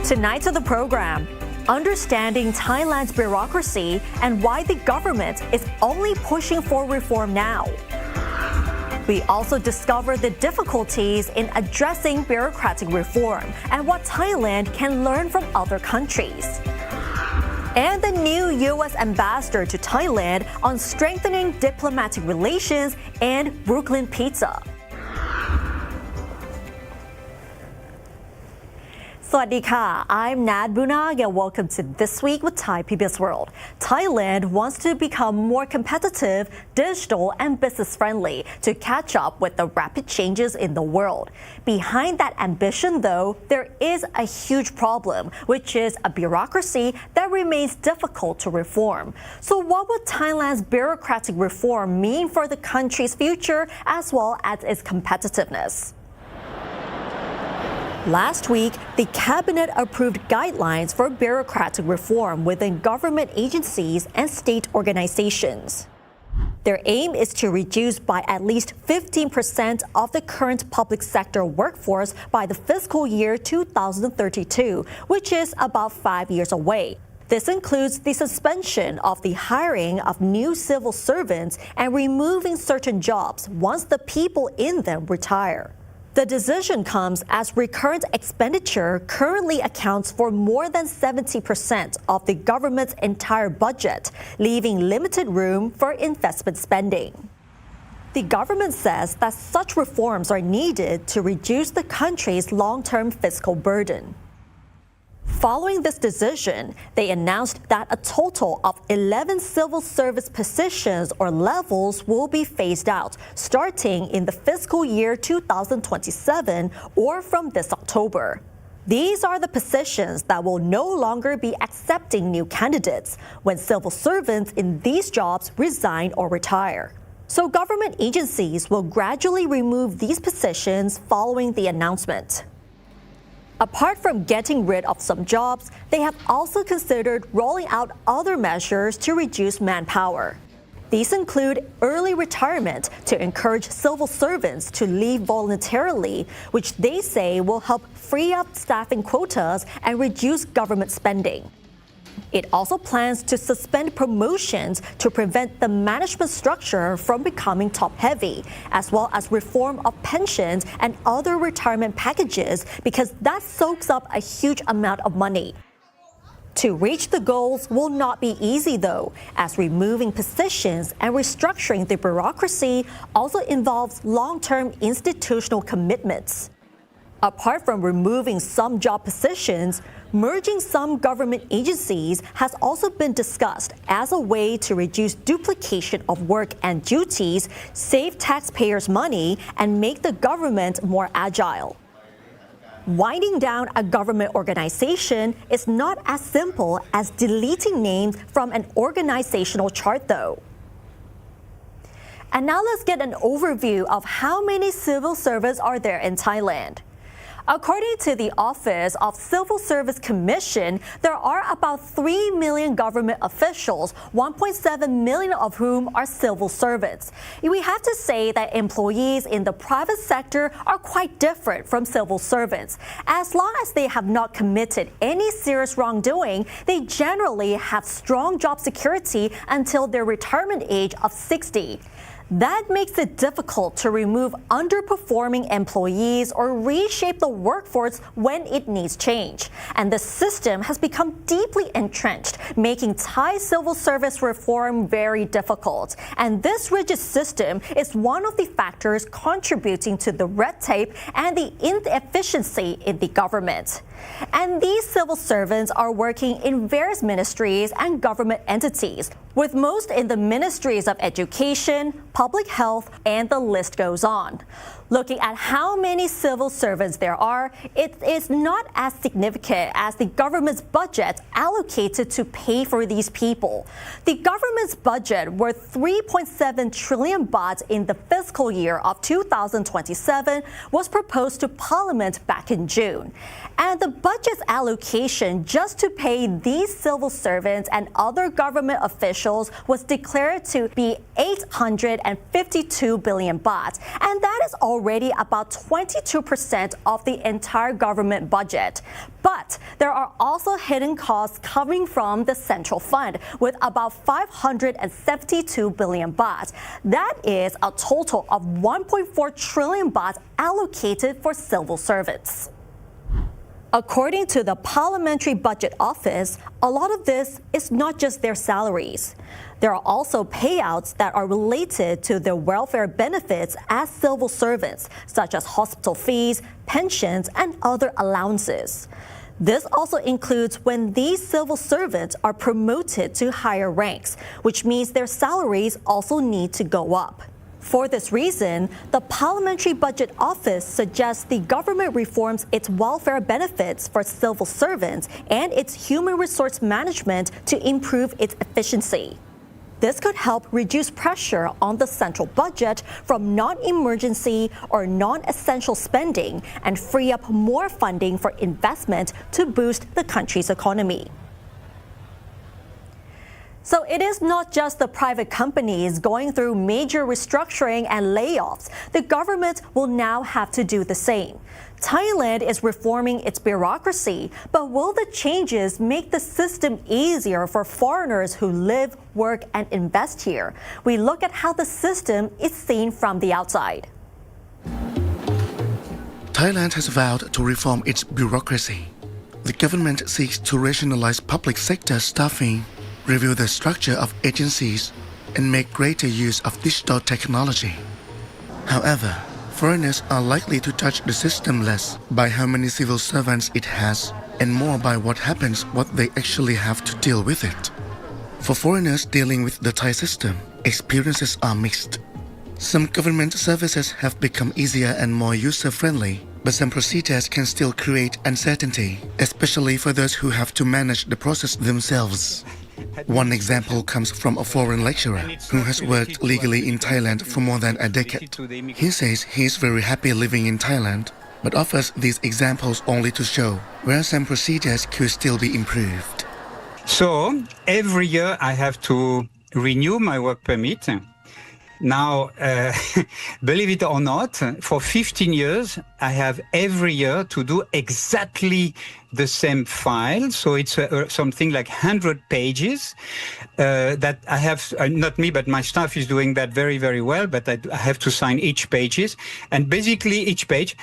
Tonight on the program, understanding Thailand's bureaucracy and why the government is only pushing for reform now. We also discover the difficulties in addressing bureaucratic reform and what Thailand can learn from other countries. And the new U.S. ambassador to Thailand on strengthening diplomatic relations and Brooklyn pizza. สวัสดีค่ะ I'm Nad Bunag and welcome to This Week with Thai PBS World. Thailand wants to become more competitive, digital and business-friendly to catch up with the rapid changes in the world. Behind that ambition, though, there is a huge problem, which is a bureaucracy that remains difficult to reform. So what would Thailand's bureaucratic reform mean for the country's future as well as its competitiveness? Last week, the cabinet approved guidelines for bureaucratic reform within government agencies and state organizations. Their aim is to reduce by at least 15% of the current public sector workforce by the fiscal year 2032, which is about 5 years away. This includes the suspension of the hiring of new civil servants and removing certain jobs once the people in them retire. The decision comes as recurrent expenditure currently accounts for more than 70% of the government's entire budget, leaving limited room for investment spending. The government says that such reforms are needed to reduce the country's long-term fiscal burden. Following this decision, they announced that a total of 11 civil service positions or levels will be phased out starting in the fiscal year 2027 or from this October. These are the positions that will no longer be accepting new candidates when civil servants in these jobs resign or retire. So government agencies will gradually remove these positions following the announcement. Apart from getting rid of some jobs, they have also considered rolling out other measures to reduce manpower. These include early retirement to encourage civil servants to leave voluntarily, which they say will help free up staffing quotas and reduce government spending. It also plans to suspend promotions to prevent the management structure from becoming top-heavy, as well as reform of pensions and other retirement packages because that soaks up a huge amount of money. To reach the goals will not be easy, though, as removing positions and restructuring the bureaucracy also involves long-term institutional commitments. Apart from removing some job positions, merging some government agencies has also been discussed as a way to reduce duplication of work and duties, save taxpayers' money, and make the government more agile. Winding down a government organization is not as simple as deleting names from an organizational chart, though. And now let's get an overview of how many civil servants are there in Thailand. According to the Office of Civil Service Commission, there are about 3 million government officials, 1.7 million of whom are civil servants. We have to say that employees in the private sector are quite different from civil servants. As long as they have not committed any serious wrongdoing, they generally have strong job security until their retirement age of 60. That makes it difficult to remove underperforming employees or reshape the workforce when it needs change. And the system has become deeply entrenched, making Thai civil service reform very difficult. And this rigid system is one of the factors contributing to the red tape and the inefficiency in the government. And these civil servants are working in various ministries and government entities, with most in the ministries of education, public health, and the list goes on. Looking at how many civil servants there are, it is not as significant as the government's budget allocated to pay for these people. The government's budget worth 3.7 trillion baht in the fiscal year of 2027 was proposed to Parliament back in June. And the budget's allocation just to pay these civil servants and other government officials officials was declared to be 852 billion baht, and that is already about 22% of the entire government budget. But there are also hidden costs coming from the central fund with about 572 billion baht. That is a total of 1.4 trillion baht allocated for civil servants. According to the Parliamentary Budget Office, a lot of this is not just their salaries. There are also payouts that are related to their welfare benefits as civil servants, such as hospital fees, pensions, and other allowances. This also includes when these civil servants are promoted to higher ranks, which means their salaries also need to go up. For this reason, the Parliamentary Budget Office suggests the government reforms its welfare benefits for civil servants and its human resource management to improve its efficiency. This could help reduce pressure on the central budget from non-emergency or non-essential spending and free up more funding for investment to boost the country's economy. So it is not just the private companies going through major restructuring and layoffs. The government will now have to do the same. Thailand is reforming its bureaucracy, but will the changes make the system easier for foreigners who live, work, and invest here? We look at how the system is seen from the outside. Thailand has vowed to reform its bureaucracy. The government seeks to rationalize public sector staffing, review the structure of agencies, and make greater use of digital technology. However, foreigners are likely to judge the system less by how many civil servants it has and more by what happens when they actually have to deal with it. For foreigners dealing with the Thai system, experiences are mixed. Some government services have become easier and more user-friendly, but some procedures can still create uncertainty, especially for those who have to manage the process themselves. One example comes from a foreign lecturer who has worked legally in Thailand for more than a decade. He says he is very happy living in Thailand, but offers these examples only to show where some procedures could still be improved. So every year I have to renew my work permit. Now, believe it or not, for 15 years, I have every year to do exactly the same file. So it's something like 100 pages that I have, not me, but my staff is doing that very, very well. But I have to sign each pages. And basically each page,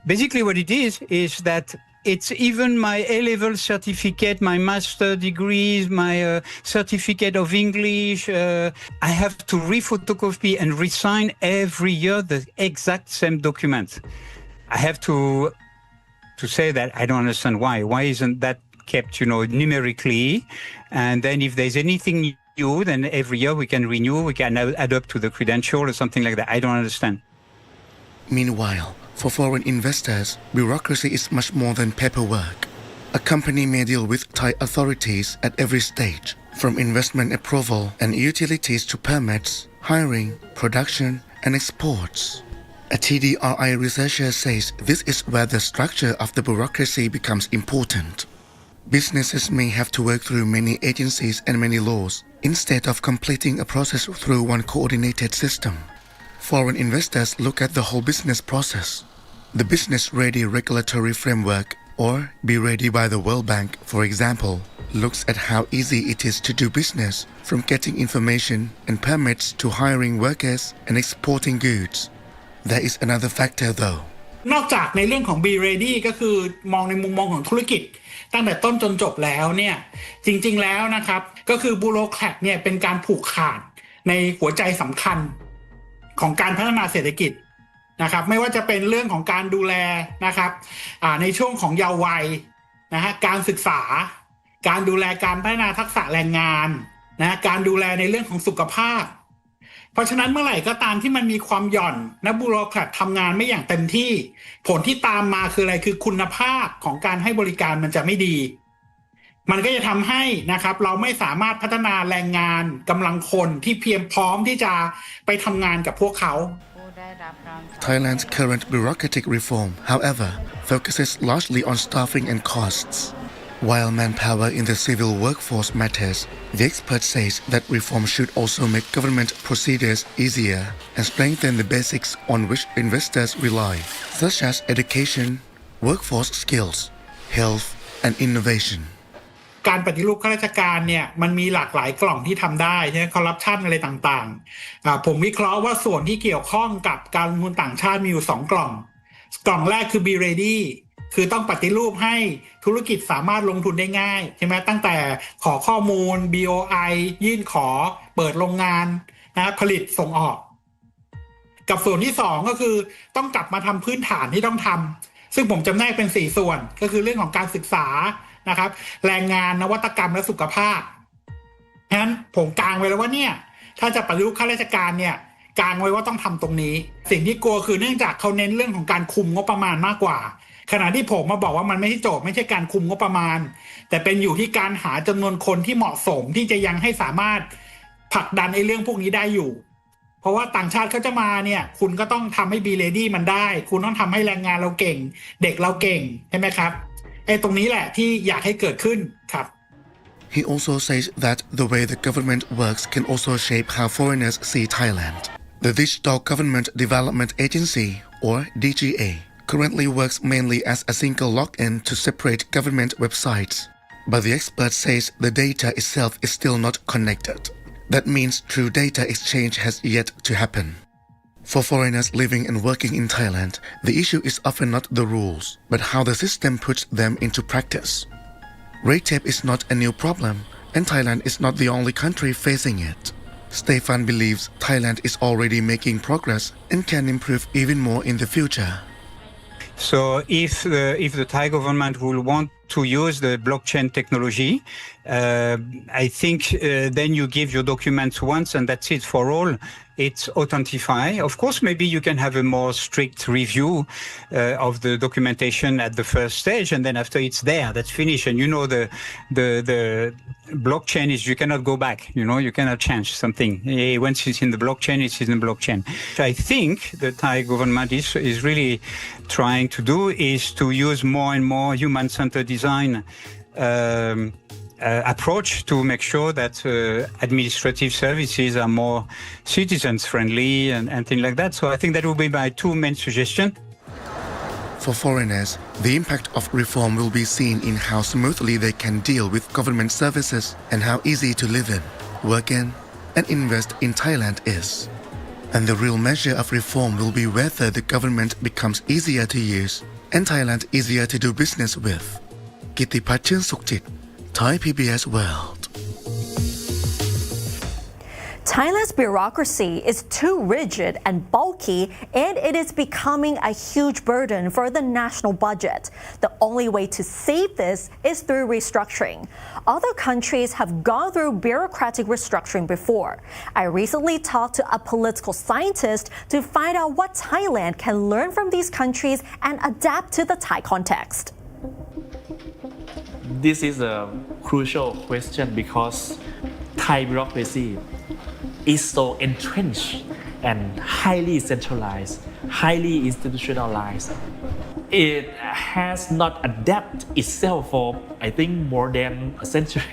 basically what it is that it's even my A-level certificate, my master degrees, my certificate of English. I have to re-photocopy and re-sign every year the exact same document. I have to say that I don't understand why. Why isn't that kept, numerically? And then if there's anything new, then every year we can renew, we can add up to the credential or something like that. I don't understand. Meanwhile, for foreign investors, bureaucracy is much more than paperwork. A company may deal with Thai authorities at every stage, from investment approval and utilities to permits, hiring, production, and exports. A TDRI researcher says this is where the structure of the bureaucracy becomes important. Businesses may have to work through many agencies and many laws, instead of completing a process through one coordinated system. Foreign investors look at the whole business process. The business-ready regulatory framework, or Be Ready by the World Bank, for example, looks at how easy it is to do business, from getting information and permits to hiring workers and exporting goods. There is another factor though. นอกจากในเรื่องของ Be Ready ก็คือมองในมุมมองของธุรกิจตั้งแต่ต้นจนจบแล้วเนี่ยจริงๆแล้วนะครับก็คือ bureaucratic เนี่ยเป็นการผูกขาดในหัวใจสำคัญของการพัฒนาเศรษฐกิจนะครับไม่ว่าจะเป็นเรื่องของการดูแลนะครับในช่วงของเยาว์วัยนะฮะการศึกษาการดูแลการพัฒนาทักษะแรงงานนะการดูแลในเรื่องของสุขภาพเพราะฉะนั้นเมื่อไหร่ก็ตามที่มันมีความหย่อนนะบุโรแครตทำงานไม่อย่างเต็มที่ผลที่ตามมาคืออะไรคือคุณภาพของการให้บริการมันจะไม่ดีมันก็จะทำให้นะครับเราไม่สามารถพัฒนาแรงงานกำลังคนที่เพียงพร้อมที่จะไปทำงานกับพวกเขา Thailand's current bureaucratic reform, however, focuses largely on staffing and costs. While manpower in the civil workforce matters, the expert says that reform should also make government procedures easier and strengthen the basics on which investors rely, such as education, workforce skills, health, and innovation. การปฏิรูปข้าราชการเนี่ยมันมีหลากหลายกล่องที่ทำได้ใช่ไหมคอร์รัปชันอะไรต่างๆผมวิเคราะห์ว่าส่วนที่เกี่ยวข้องกับการลงทุนต่างชาติมีอยู่2กล่องแรกคือ be ready คือต้องปฏิรูปให้ธุรกิจสามารถลงทุนได้ง่ายใช่ไหมตั้งแต่ขอข้อมูล BOI ยื่นขอเปิดโรงงานนะผลิตส่งออกกับส่วนที่2ก็คือต้องกลับมาทำพื้นฐานที่ต้องทำซึ่งผมจำแนกเป็น4ส่วนก็คือเรื่องของการศึกษานะครับแรงงานนวัตกรรมและสุขภาพฉะนั้นผมกางไว้แล้วว่าเนี่ยถ้าจะปฏิรูปข้าราชการเนี่ยกางไว้ว่าต้องทำตรงนี้สิ่งที่กลัวคือเนื่องจากเขาเน้นเรื่องของการคุมงบประมาณมากกว่าขณะที่ผมมาบอกว่ามันไม่ใช่โจทย์ไม่ใช่การคุมงบประมาณแต่เป็นอยู่ที่การหาจำนวนคนที่เหมาะสมที่จะยังให้สามารถผลักดันไอ้เรื่องพวกนี้ได้อยู่เพราะว่าต่างชาติเขาจะมาเนี่ยคุณก็ต้องทำให้ be ready มันได้คุณต้องทำให้แรงงานเราเก่งเด็กเราเก่งใช่ไหมครับไอ้ตรงนี้แหละที่อยากให้เกิดขึ้นครับ He also says that the way the government works can also shape how foreigners see Thailand. The Digital Government Development Agency, or DGA, currently works mainly as a single login to separate government websites. But the expert says the data itself is still not connected. That means true data exchange has yet to happen. For foreigners living and working in Thailand, the issue is often not the rules, but how the system puts them into practice. Red tape is not a new problem, and Thailand is not the only country facing it. Stefan believes Thailand is already making progress and can improve even more in the future. So if the Thai government will want to use the blockchain technology, I think then you give your documents once and that's it for all. It's authentify. Of course, maybe you can have a more strict review of the documentation at the first stage, and then after it's there, that's finished. And you know the blockchain is you cannot go back. You know you cannot change something. Once it's in the blockchain, it's in the blockchain. I think the Thai government is really trying to do is to use more and more human-centered design approach to make sure that administrative services are more citizens-friendly and things like that. So I think that will be my two main suggestions. For foreigners, the impact of reform will be seen in how smoothly they can deal with government services and how easy to live in, work in, and invest in Thailand is. And the real measure of reform will be whether the government becomes easier to use and Thailand easier to do business with. Kittipat Chun Sukchit, Thai PBS World. Thailand's bureaucracy is too rigid and bulky, and it is becoming a huge burden for the national budget. The only way to save this is through restructuring. Other countries have gone through bureaucratic restructuring before. I recently talked to a political scientist to find out what Thailand can learn from these countries and adapt to the Thai context. This is a crucial question because Thai bureaucracy is so entrenched and highly centralized, highly institutionalized. It has not adapted itself for, I think, more than a century.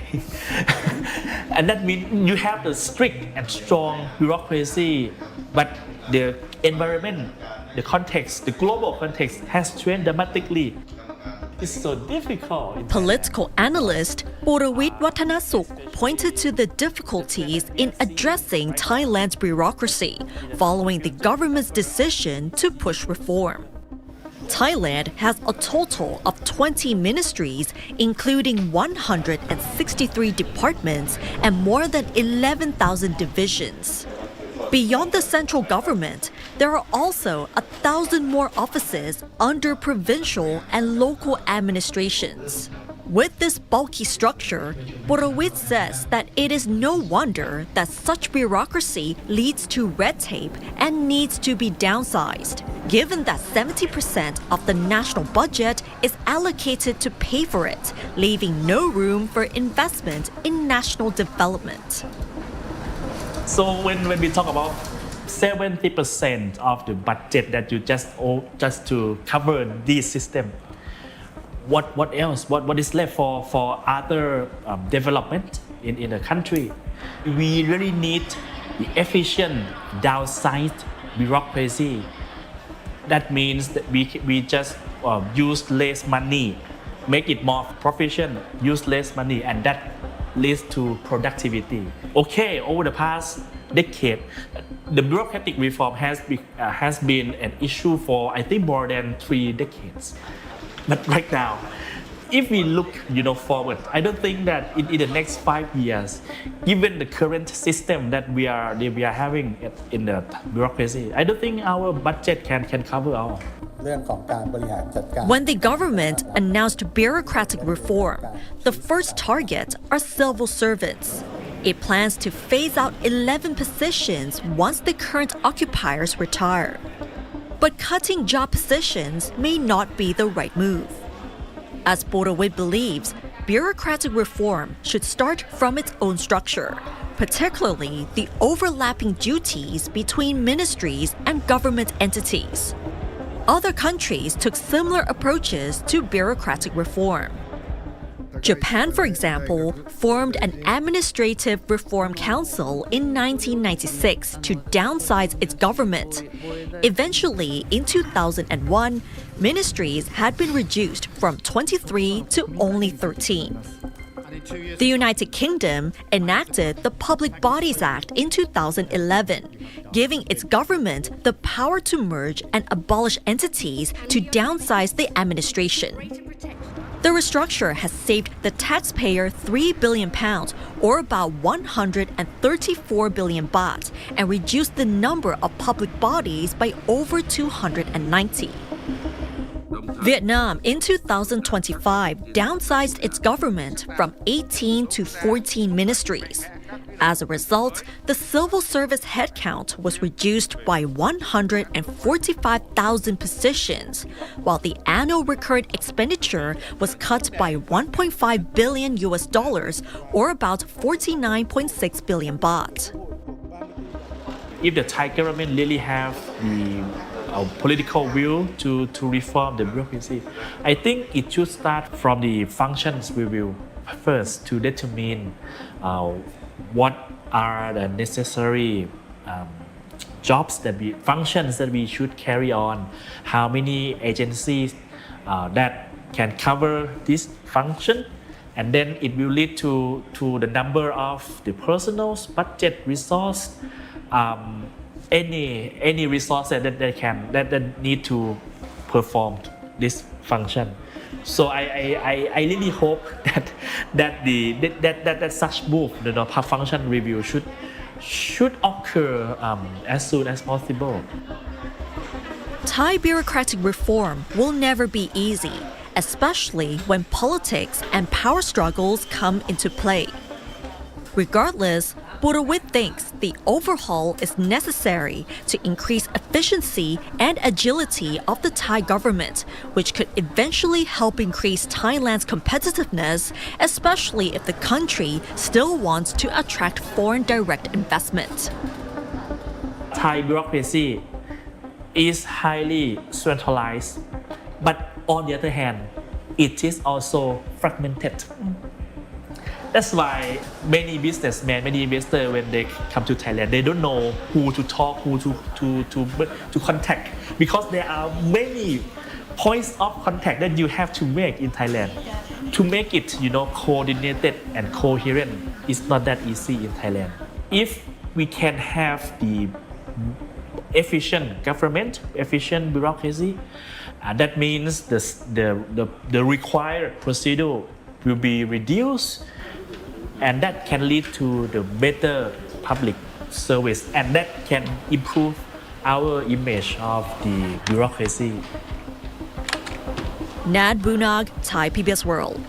And that means you have the strict and strong bureaucracy, but the environment, the context, the global context has changed dramatically. It's so difficult. Political analyst Burawit Watanasuk pointed to the difficulties in addressing Thailand's bureaucracy following the government's decision to push reform. Thailand has a total of 20 ministries, including 163 departments and more than 11,000 divisions. Beyond the central government, there are also 1,000 more offices under provincial and local administrations. With this bulky structure, Borowitz says that it is no wonder that such bureaucracy leads to red tape and needs to be downsized, given that 70% of the national budget is allocated to pay for it, leaving no room for investment in national development. So when we talk about 70% of the budget that you just to cover this system, what else? What is left for other development in the country? We really need the efficient downsized bureaucracy. That means that we just use less money, make it more proficient, use less money, and that leads to productivity. Okay, over the past decade, the bureaucratic reform has been an issue for I think more than 3 decades. But right now, if we look forward, I don't think that in the next 5 years, given the current system that we are having in the bureaucracy, I don't think our budget can cover all. When the government announced bureaucratic reform, the first target are civil servants. It plans to phase out 11 positions once the current occupiers retire. But cutting job positions may not be the right move. As Borowit believes, bureaucratic reform should start from its own structure, particularly the overlapping duties between ministries and government entities. Other countries took similar approaches to bureaucratic reform. Japan, for example, formed an administrative reform council in 1996 to downsize its government. Eventually, in 2001, ministries had been reduced from 23 to only 13. The United Kingdom enacted the Public Bodies Act in 2011, giving its government the power to merge and abolish entities to downsize the administration. The restructure has saved the taxpayer £3 billion, or about 134 billion baht, and reduced the number of public bodies by over 290. Vietnam in 2025 downsized its government from 18 to 14 ministries. As a result, the civil service headcount was reduced by 145,000 positions, while the annual recurrent expenditure was cut by $1.5 billion, or about 49.6 billion baht. If the Thai government really have the political will to reform the bureaucracy, I think it should start from the functions review first to determine what are the necessary functions that we should carry on, how many agencies that can cover this function, and then it will lead to the number of the personnel, budget, resource, any resources that need to perform this function. So I really hope that such move, the function review should occur as soon as possible. Thai bureaucratic reform will never be easy, especially when politics and power struggles come into play. Regardless, Borowit thinks the overhaul is necessary to increase efficiency and agility of the Thai government, which could eventually help increase Thailand's competitiveness, especially if the country still wants to attract foreign direct investment. Thai bureaucracy is highly centralized, but on the other hand, it is also fragmented. That's why many businessmen, many investors, when they come to Thailand, they don't know who to talk, who to contact, because there are many points of contact that you have to make in Thailand. To make it, coordinated and coherent is not that easy in Thailand. If we can have the efficient government, efficient bureaucracy, that means the required procedure will be reduced, and that can lead to the better public service, and that can improve our image of the bureaucracy. Nad Bunag, Thai PBS World.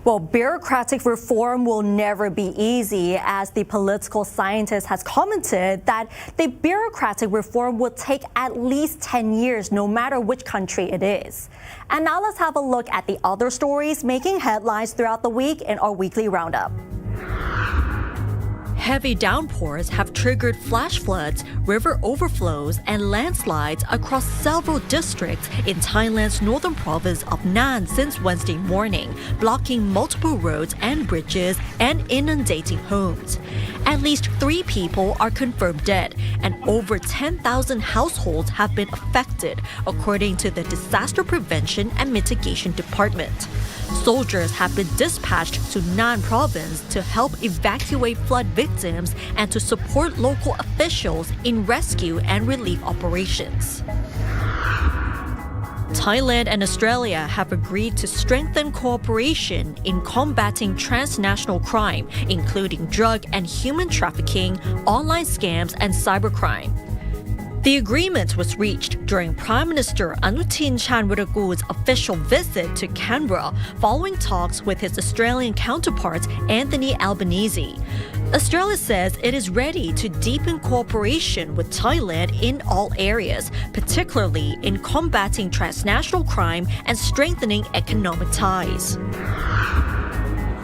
Well, bureaucratic reform will never be easy, as the political scientist has commented that the bureaucratic reform will take at least 10 years, no matter which country it is. And now let's have a look at the other stories making headlines throughout the week in our weekly roundup. Heavy downpours have triggered flash floods, river overflows, and landslides across several districts in Thailand's northern province of Nan since Wednesday morning, blocking multiple roads and bridges and inundating homes. At least 3 people are confirmed dead, and over 10,000 households have been affected, according to the Disaster Prevention and Mitigation Department. Soldiers have been dispatched to Nan province to help evacuate flood victims and to support local officials in rescue and relief operations. Thailand and Australia have agreed to strengthen cooperation in combating transnational crime, including drug and human trafficking, online scams, and cybercrime. The agreement was reached during Prime Minister Anutin Chanvirakul's official visit to Canberra following talks with his Australian counterpart Anthony Albanese. Australia says it is ready to deepen cooperation with Thailand in all areas, particularly in combating transnational crime and strengthening economic ties.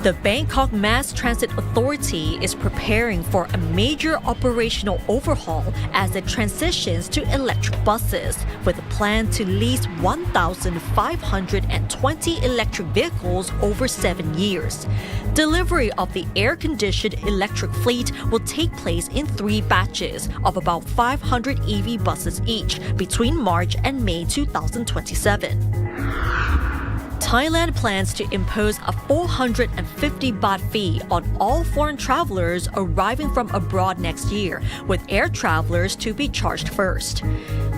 The Bangkok Mass Transit Authority is preparing for a major operational overhaul as it transitions to electric buses, with a plan to lease 1,520 electric vehicles over 7 years. Delivery of the air-conditioned electric fleet will take place in 3 batches of about 500 EV buses each between March and May 2027. Thailand plans to impose a 450 baht fee on all foreign travelers arriving from abroad next year, with air travelers to be charged first.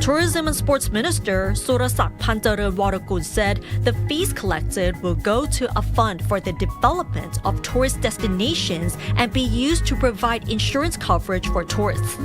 Tourism and Sports Minister Surasak Pantarewarakul said the fees collected will go to a fund for the development of tourist destinations and be used to provide insurance coverage for tourists.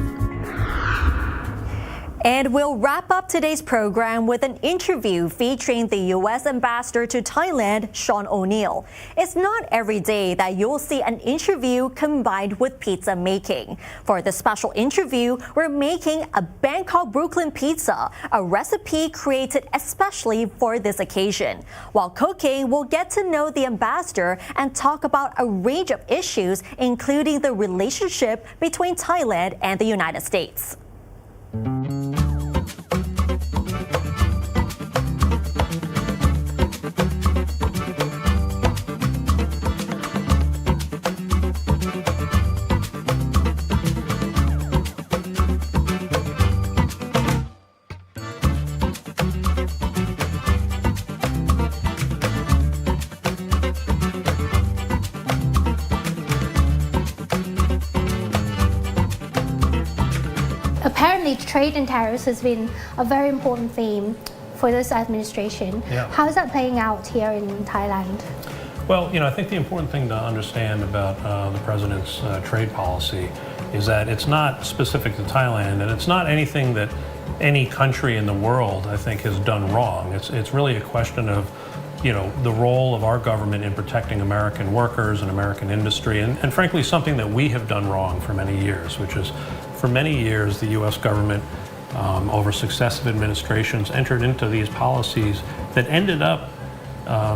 And we'll wrap up today's program with an interview featuring the U.S. Ambassador to Thailand, Sean O'Neill. It's not every day that you'll see an interview combined with pizza making. For this special interview, we're making a Bangkok Brooklyn pizza, a recipe created especially for this occasion. While cooking, we'll get to know the ambassador and talk about a range of issues, including the relationship between Thailand and the United States. Apparently, trade and tariffs has been a very important theme for this administration. Yeah. How is that playing out here in Thailand? Well, I think the important thing to understand about the president's trade policy is that it's not specific to Thailand, and it's not anything that any country in the world, I think, has done wrong. It's really a question of, the role of our government in protecting American workers and American industry, and frankly, something that we have done wrong for many years, which is, for many years, the U.S. government, over successive administrations, entered into these policies that ended up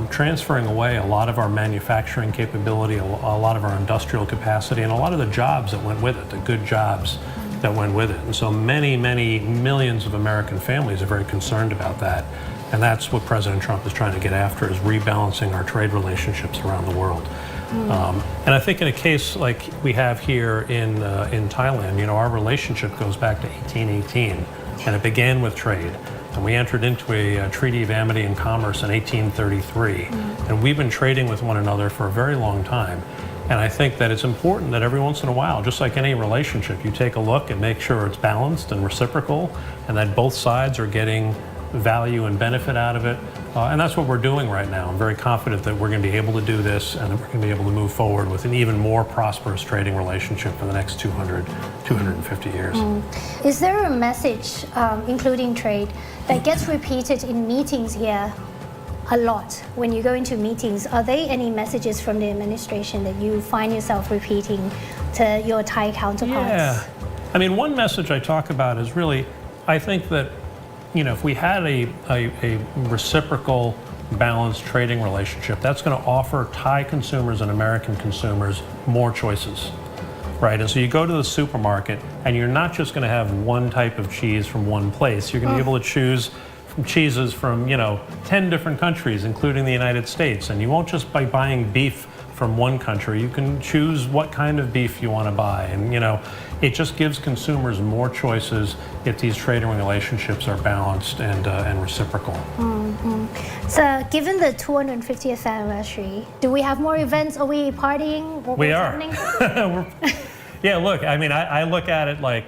transferring away a lot of our manufacturing capability, a lot of our industrial capacity, and a lot of the jobs that went with it, the good jobs that went with it. And so many, many millions of American families are very concerned about that. And that's what President Trump is trying to get after, is rebalancing our trade relationships around the world. And I think in a case like we have here in Thailand, our relationship goes back to 1818, and it began with trade. And we entered into a Treaty of Amity and Commerce in 1833. And we've been trading with one another for a very long time. And I think that it's important that every once in a while, just like any relationship, you take a look and make sure it's balanced and reciprocal, and that both sides are getting value and benefit out of it. And that's what we're doing right now. I'm very confident that we're going to be able to do this, and that we're going to be able to move forward with an even more prosperous trading relationship for the next 250 years. Is there a message, including trade, that gets repeated in meetings here a lot? When you go into meetings, are there any messages from the administration that you find yourself repeating to your Thai counterparts? Yeah. I mean, one message I talk about is really, I think that if we had a reciprocal, balanced trading relationship, that's going to offer Thai consumers and American consumers more choices. right? And so you go to the supermarket and you're not just going to have one type of cheese from one place. You're going to be able to choose from cheeses from, 10 different countries, including the United States. And you won't just by buying beef from one country, you can choose what kind of beef you want to buy. And, it just gives consumers more choices if these trading relationships are balanced and reciprocal. So, given the 250th anniversary, do we have more events? Are we partying? We are. Yeah, look, I look at it like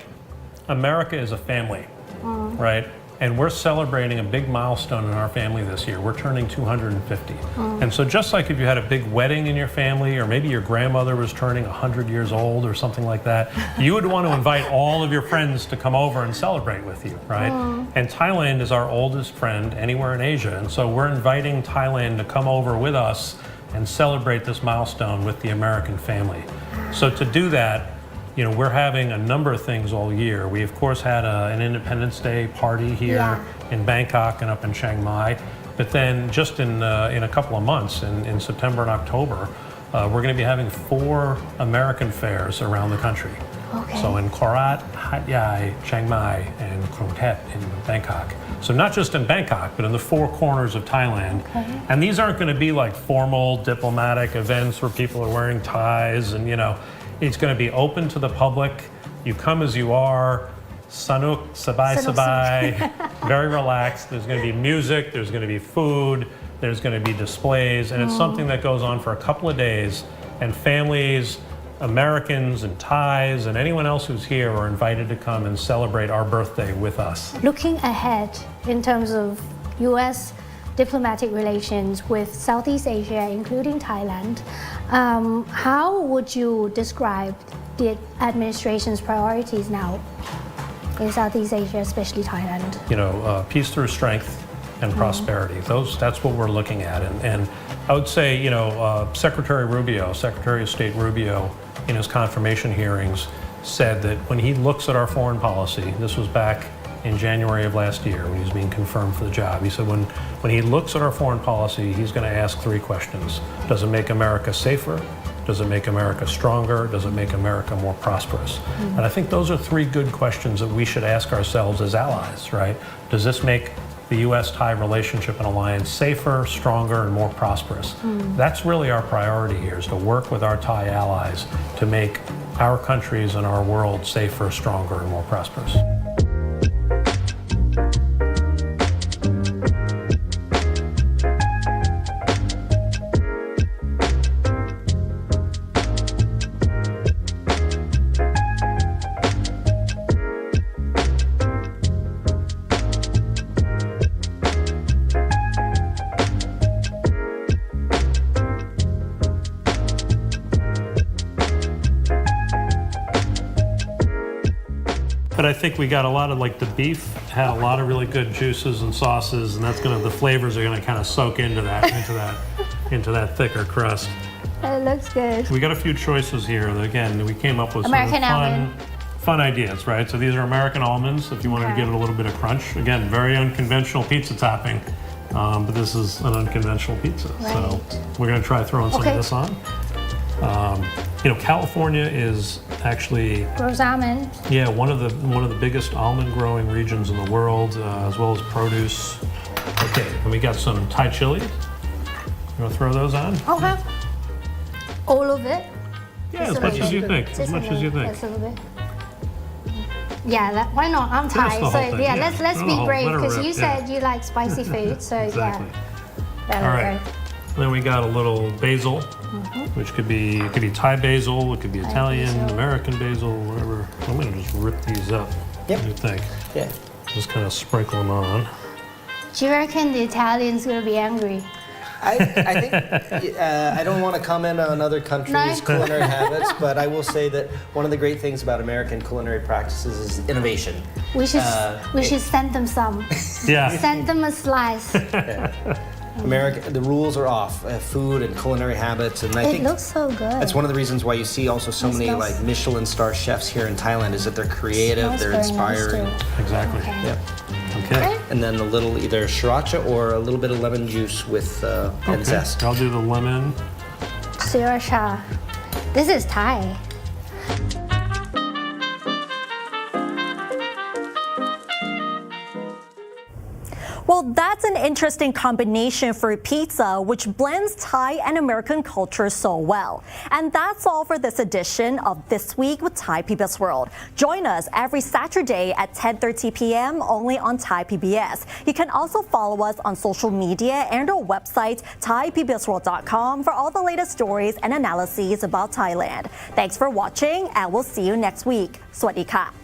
America is a family, right? And we're celebrating a big milestone in our family this year. We're turning 250. And so just like if you had a big wedding in your family, or maybe your grandmother was turning 100 years old or something like that, you would want to invite all of your friends to come over and celebrate with you, right? And Thailand is our oldest friend anywhere in Asia. And so we're inviting Thailand to come over with us and celebrate this milestone with the American family. So to do that, we're having a number of things all year. We, of course, had an Independence Day party here in Bangkok and up in Chiang Mai. But then just in a couple of months, in September and October, we're going to be having 4 American fairs around the country. Okay. So in Korat, Hat Yai, Chiang Mai, and Krung Thep in Bangkok. So not just in Bangkok, but in the 4 corners of Thailand. Okay. And these aren't going to be like formal diplomatic events where people are wearing ties and, it's going to be open to the public. You come as you are, sanuk, sabai, very relaxed. There's going to be music, there's going to be food, there's going to be displays, and it's something that goes on for a couple of days. And families, Americans and Thais, and anyone else who's here are invited to come and celebrate our birthday with us. Looking ahead in terms of U.S. diplomatic relations with Southeast Asia, including Thailand, how would you describe the administration's priorities now in Southeast Asia, especially Thailand? Peace through strength and prosperity. That's what we're looking at. And I would say, Secretary of State Rubio, in his confirmation hearings, said that when he looks at our foreign policy, this was back in January of last year when he was being confirmed for the job. He said when he looks at our foreign policy, he's going to ask 3 questions. Does it make America safer? Does it make America stronger? Does it make America more prosperous? And I think those are 3 good questions that we should ask ourselves as allies, right? Does this make the U.S.-Thai relationship and alliance safer, stronger, and more prosperous? That's really our priority here, is to work with our Thai allies to make our countries and our world safer, stronger, and more prosperous. But I think we got a lot of, the beef had a lot of really good juices and sauces, and the flavors are gonna kind of soak into that thicker crust. It looks good. We got a few choices here. Again, we came up with American almond. fun ideas, right? So these are American almonds, if you wanted to give it a little bit of crunch. Again, very unconventional pizza topping, but this is an unconventional pizza. Right. So we're gonna try throwing some of this on. California is actually grows almond. Yeah, one of the biggest almond growing regions in the world, as well as produce. Okay, and we got some Thai chili. You want to throw those on? Okay. All of it? Yeah, as much as you think. As much as you think. Just a little bit. Yeah, why not? I'm Thai, the whole so thing, yeah, yeah. let's be Oh, brave let her because rip, you said you like spicy food, so Exactly. yeah. All right. Then we got a little basil, which could be Thai basil, it could be Italian, basil. American basil, whatever. I'm gonna just rip these up. Yep. What do you think? Yeah. Just kind of sprinkle them on. Do you reckon the Italians gonna be angry? I think I don't want to comment on other countries' No. culinary habits, but I will say that one of the great things about American culinary practices is innovation. We should send them some. Yeah. Send them a slice. The rules are off, food and culinary habits, and I It think looks so good. that's one of the reasons why you see also so It many smells- Michelin star chefs here in Thailand is that they're creative, Smells they're very nice inspiring. too. Exactly. Okay. Yep. Okay. And then a little either sriracha or a little bit of lemon juice with and zest. I'll do the lemon. Sriracha. This is Thai. Well, that's an interesting combination for pizza, which blends Thai and American culture so well. And that's all for this edition of This Week with Thai PBS World. Join us every Saturday at 10:30 p.m. only on Thai PBS. You can also follow us on social media and our website, thaipbsworld.com, for all the latest stories and analyses about Thailand. Thanks for watching, and we'll see you next week. สวัสดีค่ะ